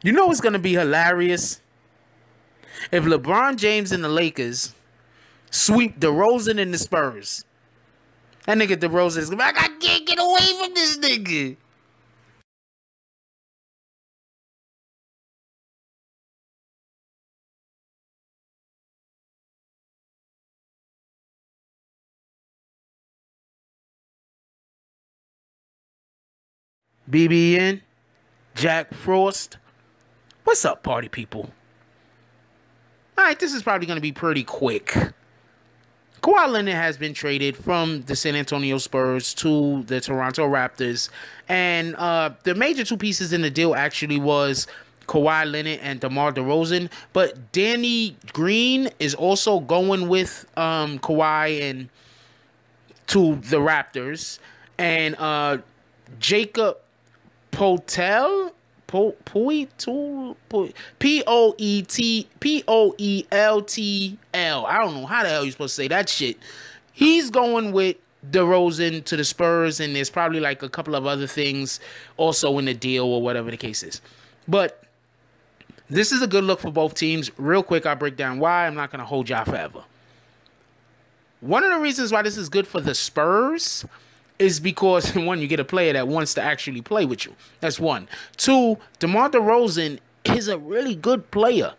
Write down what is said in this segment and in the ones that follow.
You know what's gonna be hilarious? If LeBron James and the Lakers sweep DeRozan and the Spurs. That nigga DeRozan is gonna be like, I can't get away from this nigga. BBN, Jack Frost. What's up, party people? Alright, this is probably gonna be pretty quick. Kawhi Leonard has been traded from the San Antonio Spurs to the Toronto Raptors. And the major two pieces in the deal actually was Kawhi Leonard and DeMar DeRozan. But Danny Green is also going with Kawhi and to the Raptors. And Jacob Poeltl, Poeltl. I don't know how the hell you're supposed to say that shit. He's going with DeRozan to the Spurs, and there's probably like a couple of other things also in the deal or whatever the case is. But this is a good look for both teams. Real quick, I'll break down why. I'm not going to hold y'all forever. One of the reasons why this is good for the Spurs is because, one, you get a player that wants to actually play with you. That's one. Two, DeMar DeRozan is a really good player.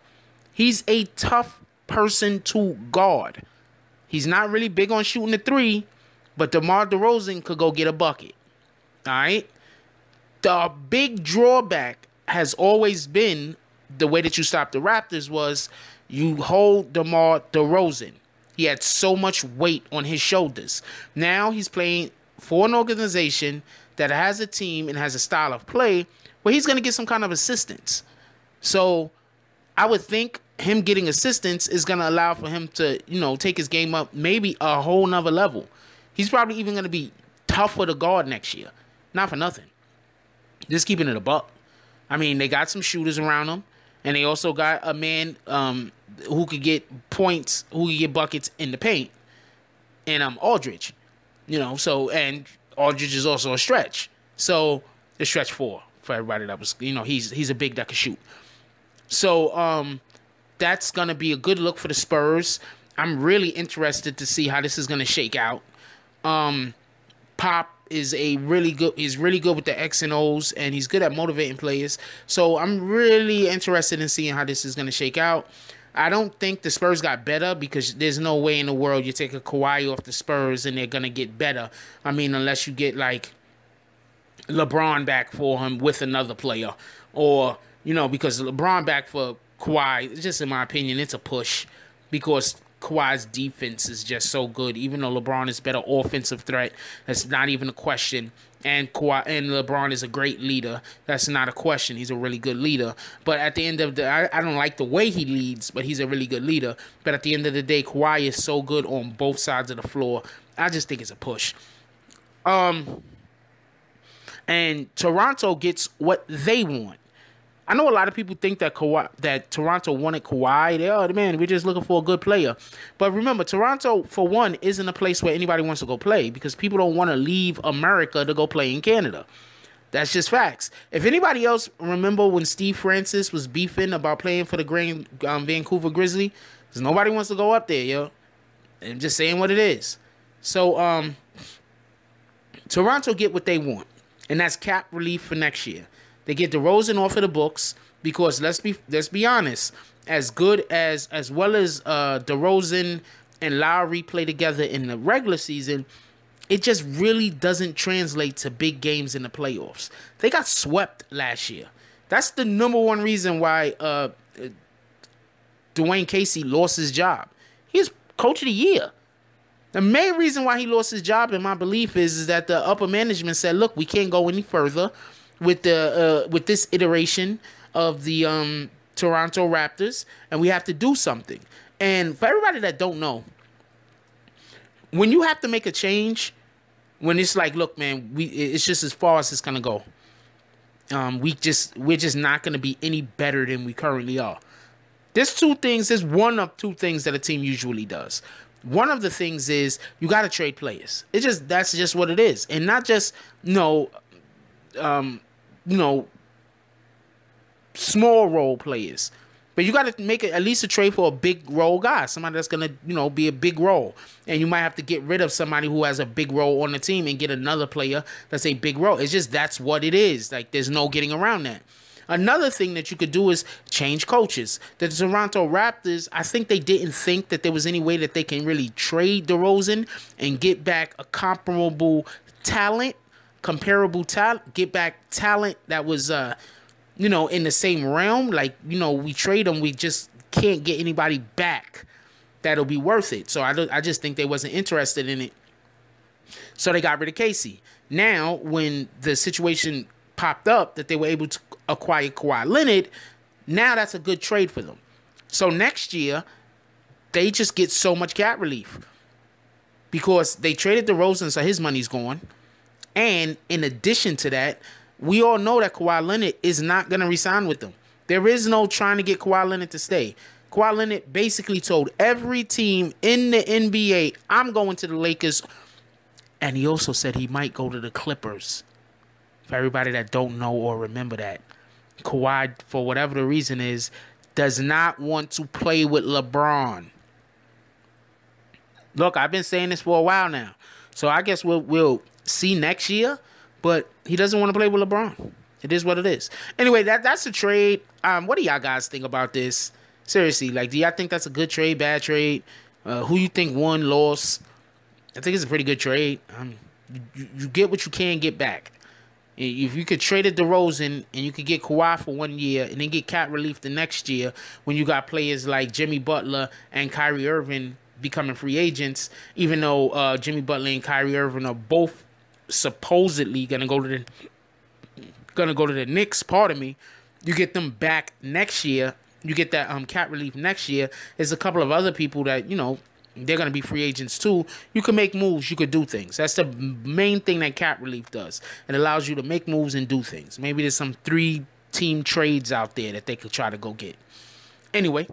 He's a tough person to guard. He's not really big on shooting the three, but DeMar DeRozan could go get a bucket. All right? The big drawback has always been the way that you stop the Raptors was you hold DeMar DeRozan. He had so much weight on his shoulders. Now he's playing for an organization that has a team and has a style of play where he's going to get some kind of assistance. So I would think him getting assistance is going to allow for him to, take his game up maybe a whole nother level. He's probably even going to be tougher to guard next year. Not for nothing. Just keeping it a buck. I mean, they got some shooters around him, and they also got a man who could get points, who could get buckets in the paint, and Aldridge. And Aldridge is also a stretch. So, a stretch for everybody that was, he's a big that can shoot. So, that's going to be a good look for the Spurs. I'm really interested to see how this is going to shake out. Pop is really good with the X and O's, and he's good at motivating players. So, I'm really interested in seeing how this is going to shake out. I don't think the Spurs got better because there's no way in the world you take a Kawhi off the Spurs and they're going to get better. I mean, unless you get, like, LeBron back for him with another player. Or, because LeBron back for Kawhi, just in my opinion, it's a push. Because Kawhi's defense is just so good. Even though LeBron is better offensive threat, that's not even a question. And LeBron is a great leader. That's not a question. He's a really good leader. But at the end of the I don't like the way he leads, but he's a really good leader. But at the end of the day, Kawhi is so good on both sides of the floor. I just think it's a push. And Toronto gets what they want. I know a lot of people think that Toronto wanted Kawhi. We're just looking for a good player. But remember, Toronto, for one, isn't a place where anybody wants to go play because people don't want to leave America to go play in Canada. That's just facts. If anybody else remember when Steve Francis was beefing about playing for the Vancouver Grizzlies, because nobody wants to go up there, yo. I'm just saying what it is. So, Toronto get what they want, and that's cap relief for next year. They get DeRozan off of the books because let's be honest, as well as DeRozan and Lowry play together in the regular season, it just really doesn't translate to big games in the playoffs. They got swept last year. That's the number one reason why Dwayne Casey lost his job. He's coach of the year. The main reason why he lost his job, in my belief, is that the upper management said, look, we can't go any further with this iteration of the Toronto Raptors, and we have to do something. And for everybody that don't know, when you have to make a change, when it's like, look, man, it's just as far as it's gonna go. We're just not gonna be any better than we currently are. There's one of two things that a team usually does. One of the things is you got to trade players. That's just what it is, and not just small role players. But you got to make it at least a trade for a big role guy, somebody that's going to, be a big role. And you might have to get rid of somebody who has a big role on the team and get another player that's a big role. It's just that's what it is. Like, there's no getting around that. Another thing that you could do is change coaches. The Toronto Raptors, I think they didn't think that there was any way that they can really trade DeRozan and get back a comparable talent, get back talent that was in the same realm. Like, we trade them, we just can't get anybody back that'll be worth it. So I just think they wasn't interested in it. So they got rid of Casey. Now, when the situation popped up that they were able to acquire Kawhi Leonard, now that's a good trade for them. So next year, they just get so much cap relief because they traded DeRozan, so his money's gone. And in addition to that, we all know that Kawhi Leonard is not going to resign with them. There is no trying to get Kawhi Leonard to stay. Kawhi Leonard basically told every team in the NBA, I'm going to the Lakers. And he also said he might go to the Clippers. For everybody that don't know or remember that, Kawhi, for whatever the reason is, does not want to play with LeBron. Look, I've been saying this for a while now. So I guess we'll see next year. But he doesn't want to play with LeBron. It is what it is. Anyway, that's a trade. What do y'all guys think about this? Seriously, like, do y'all think that's a good trade, bad trade? Who you think won, lost? I think it's a pretty good trade. You get what you can get back. If you could trade it DeRozan and you could get Kawhi for 1 year and then get cap relief the next year when you got players like Jimmy Butler and Kyrie Irving becoming free agents, even though Jimmy Butler and Kyrie Irving are both supposedly gonna go to the Knicks. Pardon me. You get them back next year. You get that cap relief next year. There's a couple of other people that they're gonna be free agents too. You can make moves. You could do things. That's the main thing that cap relief does. It allows you to make moves and do things. Maybe there's some 3-team trades out there that they could try to go get. Anyway,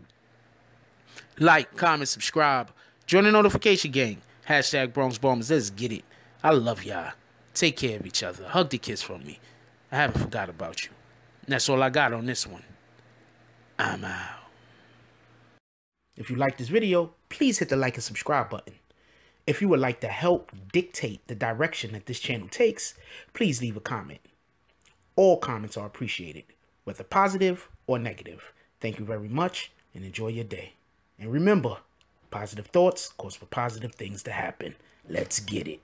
like, comment, subscribe, join the notification gang. # Bronx Bombers. Let's get it. I love y'all. Take care of each other. Hug the kids from me. I haven't forgot about you. And that's all I got on this one. I'm out. If you like this video, please hit the like and subscribe button. If you would like to help dictate the direction that this channel takes, please leave a comment. All comments are appreciated, whether positive or negative. Thank you very much and enjoy your day. And remember, positive thoughts cause for positive things to happen. Let's get it.